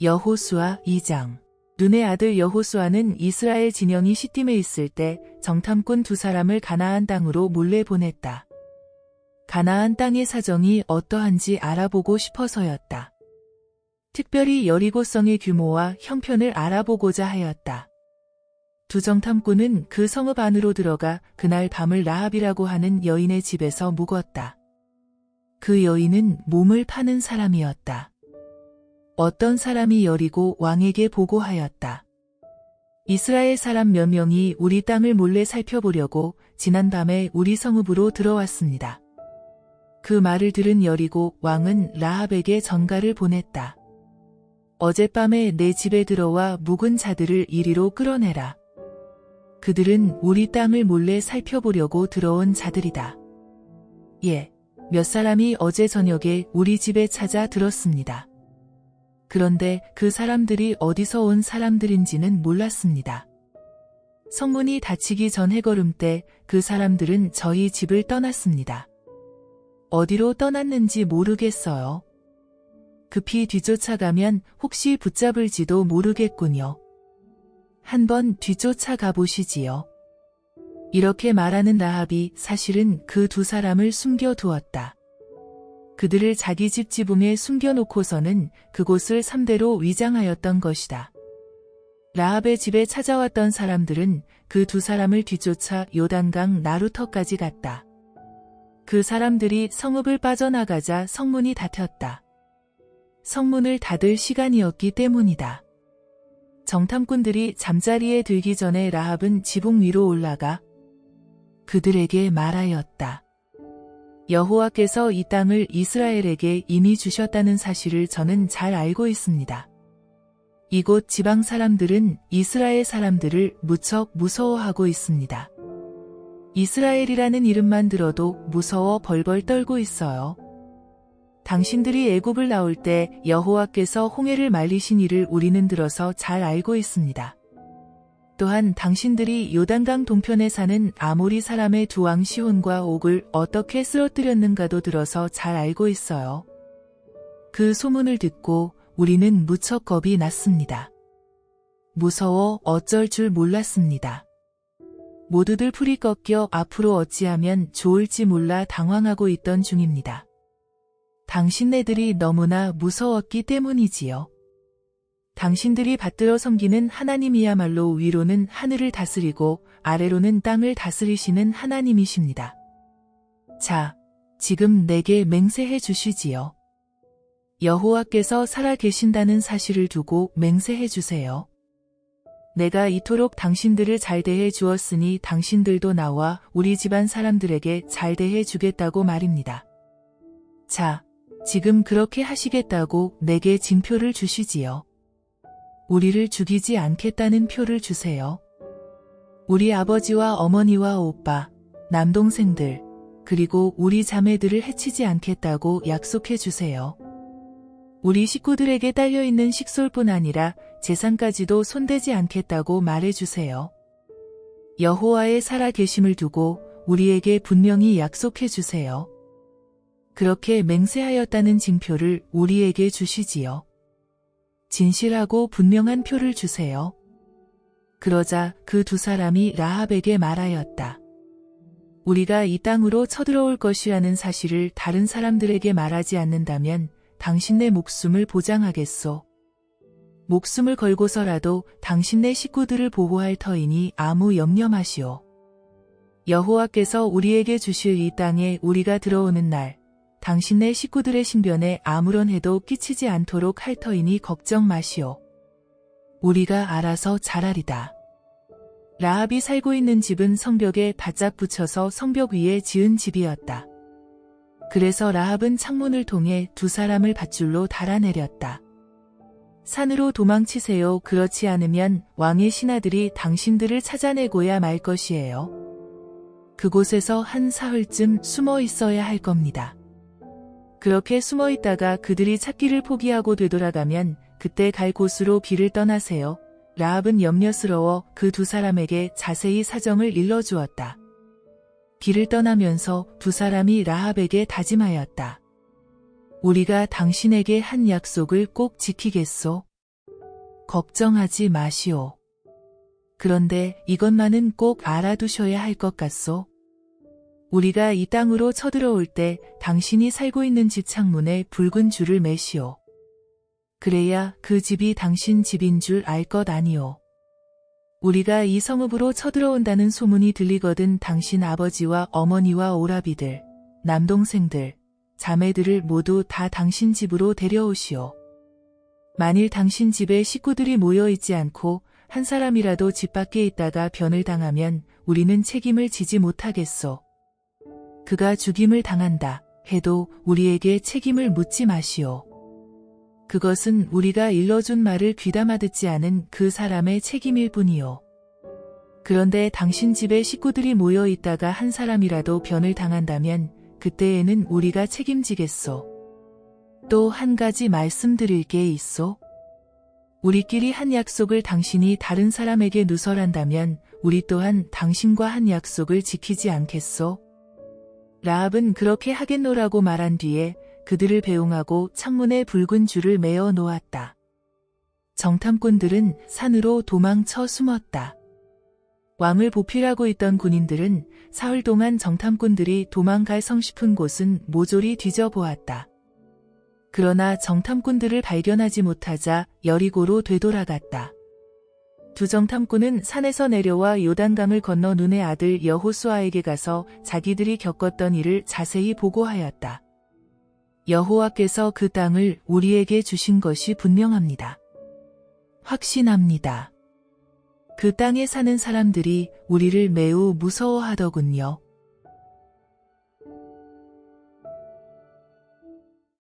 여호수아 2장. 눈의 아들 여호수아는 이스라엘 진영이 시딤에 있을 때 정탐꾼 두 사람을 가나안 땅으로 몰래 보냈다. 가나안 땅의 사정이 어떠한지 알아보고 싶어서였다. 특별히 여리고성의 규모와 형편을 알아보고자 하였다. 두 정탐꾼은 그 성읍 안으로 들어가 그날 밤을 라합이라고 하는 여인의 집에서 묵었다. 그 여인은 몸을 파는 사람이었다. 어떤 사람이 여리고 왕에게 보고하였다. 이스라엘 사람 몇 명이 우리 땅을 몰래 살펴보려고 지난밤에 우리 성읍으로 들어왔습니다. 그 말을 들은 여리고 왕은 라합에게 전가를 보냈다. 어젯밤에 내 집에 들어와 묵은 자들을 이리로 끌어내라. 그들은 우리 땅을 몰래 살펴보려고 들어온 자들이다. 예, 몇 사람이 어제 저녁에 우리 집에 찾아 들었습니다. 그런데 그 사람들이 어디서 온 사람들인지는 몰랐습니다. 성문이 닫히기 전 해걸음 때 그 사람들은 저희 집을 떠났습니다. 어디로 떠났는지 모르겠어요. 급히 뒤쫓아가면 혹시 붙잡을지도 모르겠군요. 한번 뒤쫓아가 보시지요. 이렇게 말하는 라합이 사실은 그 두 사람을 숨겨두었다. 그들을 자기 집 지붕에 숨겨놓고서는 그곳을 3대로 위장하였던 것이다. 라합의 집에 찾아왔던 사람들은 그 두 사람을 뒤쫓아 요단강 나루터까지 갔다. 그 사람들이 성읍을 빠져나가자 성문이 닫혔다. 성문을 닫을 시간이었기 때문이다. 정탐꾼들이 잠자리에 들기 전에 라합은 지붕 위로 올라가 그들에게 말하였다. 여호와께서 이 땅을 이스라엘에게 이미 주셨다는 사실을 저는 잘 알고 있습니다. 이곳 지방 사람들은 이스라엘 사람들을 무척 무서워하고 있습니다. 이스라엘이라는 이름만 들어도 무서워 벌벌 떨고 있어요. 당신들이 애굽을 나올 때 여호와께서 홍해를 말리신 일을 우리는 들어서 잘 알고 있습니다. 또한 당신들이 요단강 동편에 사는 아모리 사람의 두 왕 시혼과 옥을 어떻게 쓰러뜨렸는가도 들어서 잘 알고 있어요. 그 소문을 듣고 우리는 무척 겁이 났습니다. 무서워 어쩔 줄 몰랐습니다. 모두들 풀이 꺾여 앞으로 어찌하면 좋을지 몰라 당황하고 있던 중입니다. 당신네들이 너무나 무서웠기 때문이지요. 당신들이 받들어 섬기는 하나님이야말로 위로는 하늘을 다스리고 아래로는 땅을 다스리시는 하나님이십니다. 자, 지금 내게 맹세해 주시지요. 여호와께서 살아 계신다는 사실을 두고 맹세해 주세요. 내가 이토록 당신들을 잘 대해 주었으니 당신들도 나와 우리 집안 사람들에게 잘 대해 주겠다고 말입니다. 자, 지금 그렇게 하시겠다고 내게 징표를 주시지요. 우리를 죽이지 않겠다는 표를 주세요. 우리 아버지와 어머니와 오빠, 남동생들, 그리고 우리 자매들을 해치지 않겠다고 약속해 주세요. 우리 식구들에게 딸려있는 식솔뿐 아니라 재산까지도 손대지 않겠다고 말해 주세요. 여호와의 살아계심을 두고 우리에게 분명히 약속해 주세요. 그렇게 맹세하였다는 징표를 우리에게 주시지요. 진실하고 분명한 표를 주세요. 그러자 그 두 사람이 라합에게 말하였다. 우리가 이 땅으로 쳐들어올 것이라는 사실을 다른 사람들에게 말하지 않는다면 당신네 목숨을 보장하겠소. 목숨을 걸고서라도 당신네 식구들을 보호할 터이니 아무 염려 마시오. 여호와께서 우리에게 주실 이 땅에 우리가 들어오는 날 당신네 식구들의 신변에 아무런 해도 끼치지 않도록 할 터이니 걱정 마시오. 우리가 알아서 잘하리다. 라합이 살고 있는 집은 성벽에 바짝 붙여서 성벽 위에 지은 집이었다. 그래서 라합은 창문을 통해 두 사람을 밧줄로 달아내렸다. 산으로 도망치세요. 그렇지 않으면 왕의 신하들이 당신들을 찾아내고야 말 것이에요. 그곳에서 한 사흘쯤 숨어 있어야 할 겁니다. 그렇게 숨어 있다가 그들이 찾기를 포기하고 되돌아가면 그때 갈 곳으로 길을 떠나세요. 라합은 염려스러워 그 두 사람에게 자세히 사정을 일러주었다. 길을 떠나면서 두 사람이 라합에게 다짐하였다. 우리가 당신에게 한 약속을 꼭 지키겠소. 걱정하지 마시오. 그런데 이것만은 꼭 알아두셔야 할 것 같소. 우리가 이 땅으로 쳐들어올 때 당신이 살고 있는 집 창문에 붉은 줄을 매시오. 그래야 그 집이 당신 집인 줄 알 것 아니오. 우리가 이 성읍으로 쳐들어온다는 소문이 들리거든 당신 아버지와 어머니와 오라비들, 남동생들, 자매들을 모두 다 당신 집으로 데려오시오. 만일 당신 집에 식구들이 모여 있지 않고 한 사람이라도 집 밖에 있다가 변을 당하면 우리는 책임을 지지 못하겠소. 그가 죽임을 당한다 해도 우리에게 책임을 묻지 마시오. 그것은 우리가 일러준 말을 귀담아 듣지 않은 그 사람의 책임일 뿐이오. 그런데 당신 집에 식구들이 모여 있다가 한 사람이라도 변을 당한다면 그때에는 우리가 책임지겠소. 또 한 가지 말씀드릴 게 있소. 우리끼리 한 약속을 당신이 다른 사람에게 누설한다면 우리 또한 당신과 한 약속을 지키지 않겠소? 라합은 그렇게 하겠노라고 말한 뒤에 그들을 배웅하고 창문에 붉은 줄을 메어 놓았다. 정탐꾼들은 산으로 도망쳐 숨었다. 왕을 보필하고 있던 군인들은 사흘 동안 정탐꾼들이 도망갈 성싶은 곳은 모조리 뒤져보았다. 그러나 정탐꾼들을 발견하지 못하자 여리고로 되돌아갔다. 두 정탐꾼은 산에서 내려와 요단강을 건너 눈의 아들 여호수아에게 가서 자기들이 겪었던 일을 자세히 보고하였다. 여호와께서 그 땅을 우리에게 주신 것이 분명합니다. 확신합니다. 그 땅에 사는 사람들이 우리를 매우 무서워하더군요.